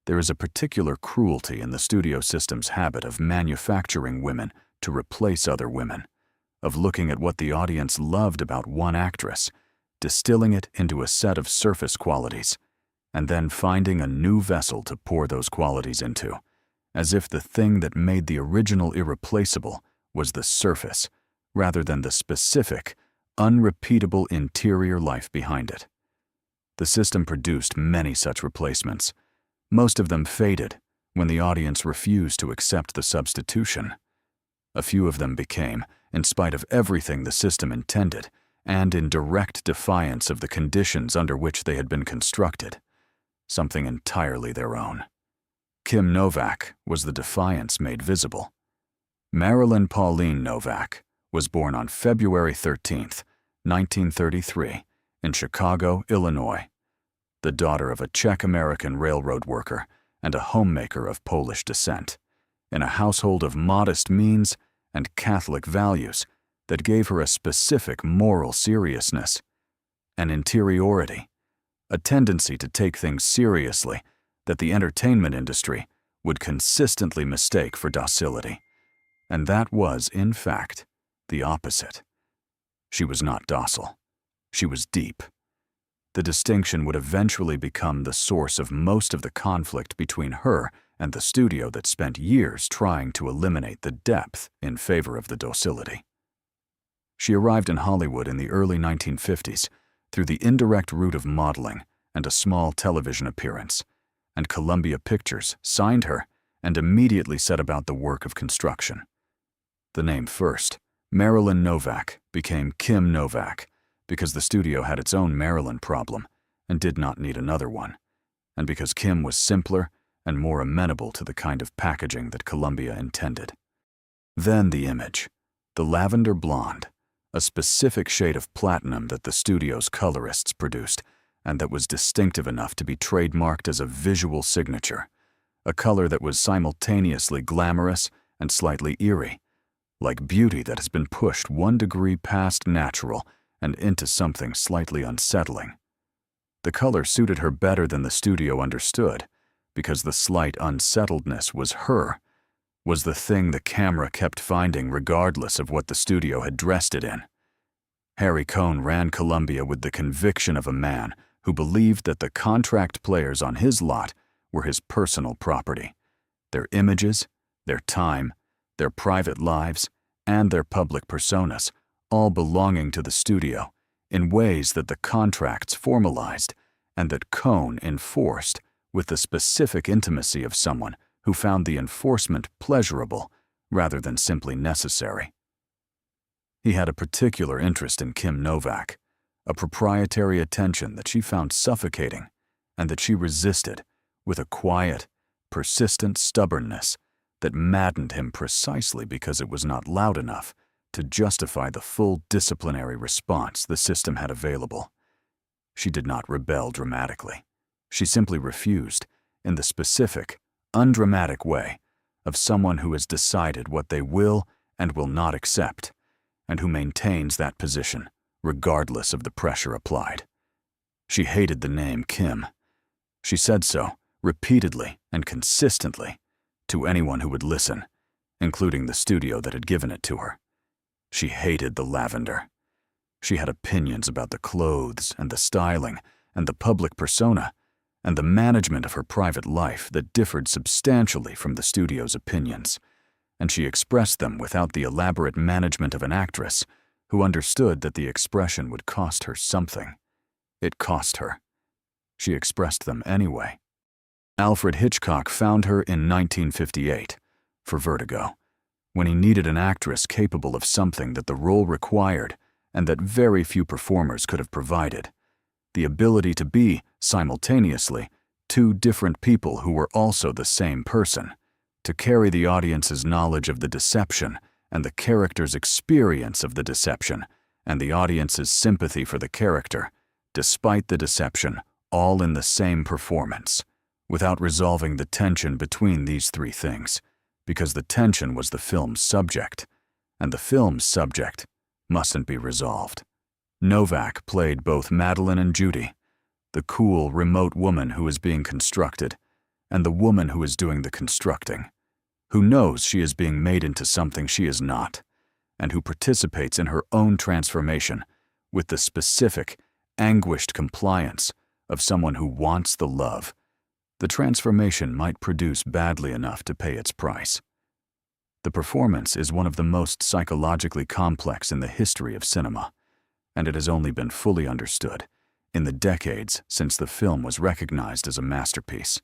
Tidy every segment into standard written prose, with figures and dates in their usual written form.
There is a particular cruelty in the studio system's habit of manufacturing women to replace other women, of looking at what the audience loved about one actress, distilling it into a set of surface qualities, and then finding a new vessel to pour those qualities into, as if the thing that made the original irreplaceable was the surface, rather than the specific, unrepeatable interior life behind it. The system produced many such replacements. Most of them faded when the audience refused to accept the substitution. A few of them became, in spite of everything the system intended, and in direct defiance of the conditions under which they had been constructed, something entirely their own. Kim Novak was the defiance made visible. Marilyn Pauline Novak was born on February 13th, 1933, in Chicago, Illinois, the daughter of a Czech-American railroad worker and a homemaker of Polish descent, in a household of modest means and Catholic values that gave her a specific moral seriousness, an interiority, a tendency to take things seriously that the entertainment industry would consistently mistake for docility. And that was, in fact, the opposite. She was not docile. She was deep. The distinction would eventually become the source of most of the conflict between her and the studio that spent years trying to eliminate the depth in favor of the docility. She arrived in Hollywood in the early 1950s through the indirect route of modeling and a small television appearance, and Columbia Pictures signed her and immediately set about the work of construction. The name first, Marilyn Novak, became Kim Novak because the studio had its own Marilyn problem and did not need another one, and because Kim was simpler and more amenable to the kind of packaging that Columbia intended. Then the image, the Lavender Blonde, a specific shade of platinum that the studio's colorists produced and that was distinctive enough to be trademarked as a visual signature, a color that was simultaneously glamorous and slightly eerie, like beauty that has been pushed 1 degree past natural and into something slightly unsettling. The color suited her better than the studio understood, because the slight unsettledness was her, was the thing the camera kept finding regardless of what the studio had dressed it in. Harry Cohn ran Columbia with the conviction of a man who believed that the contract players on his lot were his personal property, their images, their time, their private lives, and their public personas, all belonging to the studio in ways that the contracts formalized and that Cohn enforced with the specific intimacy of someone who found the enforcement pleasurable rather than simply necessary. He had a particular interest in Kim Novak, a proprietary attention that she found suffocating and that she resisted with a quiet, persistent stubbornness that maddened him precisely because it was not loud enough to justify the full disciplinary response the system had available. She did not rebel dramatically. She simply refused, in the specific, undramatic way of someone who has decided what they will and will not accept, and who maintains that position regardless of the pressure applied. She hated the name Kim. She said so, repeatedly and consistently, to anyone who would listen, including the studio that had given it to her. She hated the lavender. She had opinions about the clothes and the styling and the public persona and the management of her private life that differed substantially from the studio's opinions, and she expressed them without the elaborate management of an actress who understood that the expression would cost her something. It cost her. She expressed them anyway. Alfred Hitchcock found her in 1958 for Vertigo, when he needed an actress capable of something that the role required and that very few performers could have provided: the ability to be, simultaneously, two different people who were also the same person, to carry the audience's knowledge of the deception and the character's experience of the deception and the audience's sympathy for the character, despite the deception, all in the same performance, without resolving the tension between these three things, because the tension was the film's subject, and the film's subject mustn't be resolved. Novak played both Madeline and Judy, the cool, remote woman who was being constructed, and the woman who is doing the constructing, who knows she is being made into something she is not, and who participates in her own transformation with the specific, anguished compliance of someone who wants the love, the transformation might produce badly enough to pay its price. The performance is one of the most psychologically complex in the history of cinema, and it has only been fully understood in the decades since the film was recognized as a masterpiece.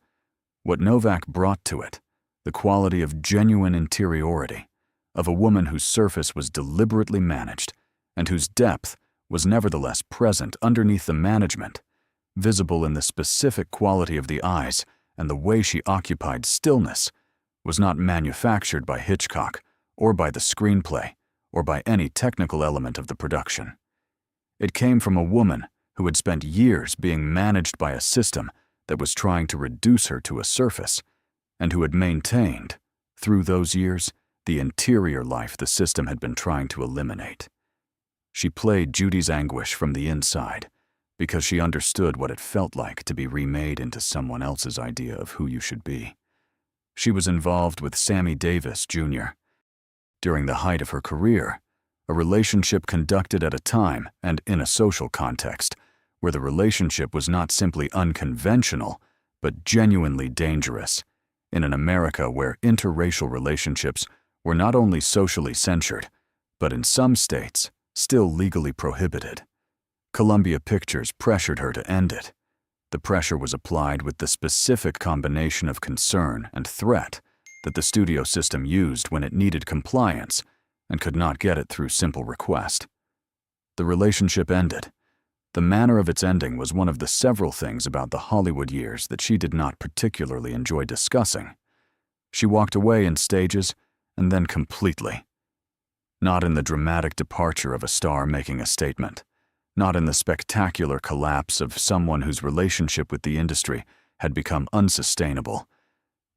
What Novak brought to it, the quality of genuine interiority, of a woman whose surface was deliberately managed and whose depth was nevertheless present underneath the management, visible in the specific quality of the eyes and the way she occupied stillness, was not manufactured by Hitchcock or by the screenplay or by any technical element of the production. It came from a woman who had spent years being managed by a system that was trying to reduce her to a surface, and who had maintained, through those years, the interior life the system had been trying to eliminate. She played Judy's anguish from the inside because she understood what it felt like to be remade into someone else's idea of who you should be. She was involved with Sammy Davis Jr. during the height of her career, a relationship conducted at a time and in a social context where the relationship was not simply unconventional, but genuinely dangerous, in an America where interracial relationships were not only socially censured, but in some states, still legally prohibited. Columbia Pictures pressured her to end it. The pressure was applied with the specific combination of concern and threat that the studio system used when it needed compliance and could not get it through simple request. The relationship ended. The manner of its ending was one of the several things about the Hollywood years that she did not particularly enjoy discussing. She walked away in stages and then completely. Not in the dramatic departure of a star making a statement, not in the spectacular collapse of someone whose relationship with the industry had become unsustainable,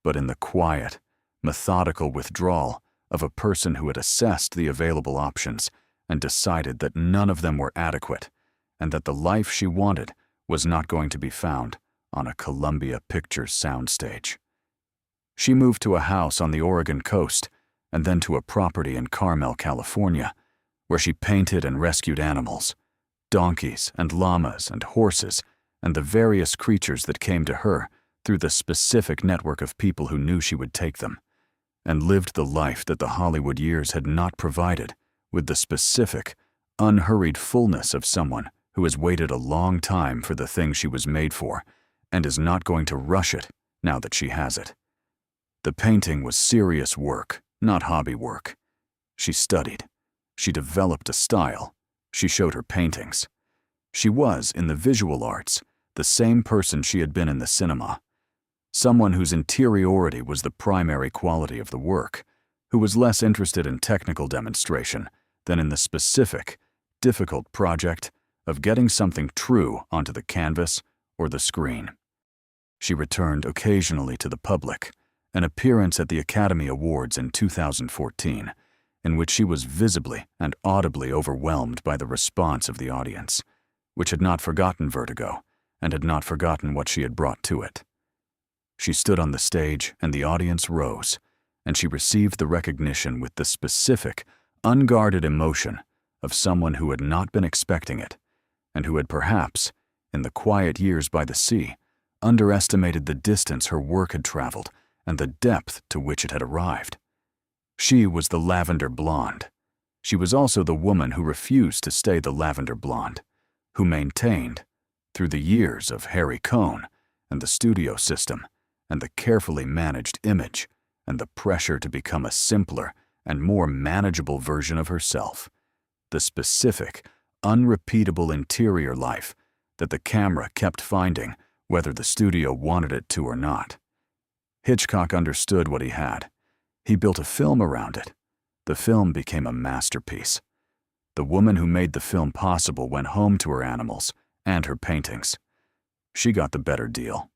but in the quiet, methodical withdrawal of a person who had assessed the available options and decided that none of them were adequate, and that the life she wanted was not going to be found on a Columbia Pictures soundstage. She moved to a house on the Oregon coast and then to a property in Carmel, California, where she painted and rescued animals, donkeys and llamas and horses, and the various creatures that came to her through the specific network of people who knew she would take them, and lived the life that the Hollywood years had not provided with the specific, unhurried fullness of someone who has waited a long time for the thing she was made for and is not going to rush it now that she has it. The painting was serious work, not hobby work. She studied. She developed a style. She showed her paintings. She was, in the visual arts, the same person she had been in the cinema. Someone whose interiority was the primary quality of the work, who was less interested in technical demonstration than in the specific, difficult project of getting something true onto the canvas or the screen. She returned occasionally to the public, an appearance at the Academy Awards in 2014, in which she was visibly and audibly overwhelmed by the response of the audience, which had not forgotten Vertigo and had not forgotten what she had brought to it. She stood on the stage and the audience rose, and she received the recognition with the specific, unguarded emotion of someone who had not been expecting it, and who had perhaps, in the quiet years by the sea, underestimated the distance her work had traveled and the depth to which it had arrived. She was the Lavender Blonde. She was also the woman who refused to stay the Lavender Blonde, who maintained, through the years of Harry Cohn and the studio system and the carefully managed image and the pressure to become a simpler and more manageable version of herself, the specific, unrepeatable interior life that the camera kept finding whether the studio wanted it to or not. Hitchcock understood what he had. He built a film around it. The film became a masterpiece. The woman who made the film possible went home to her animals and her paintings. She got the better deal.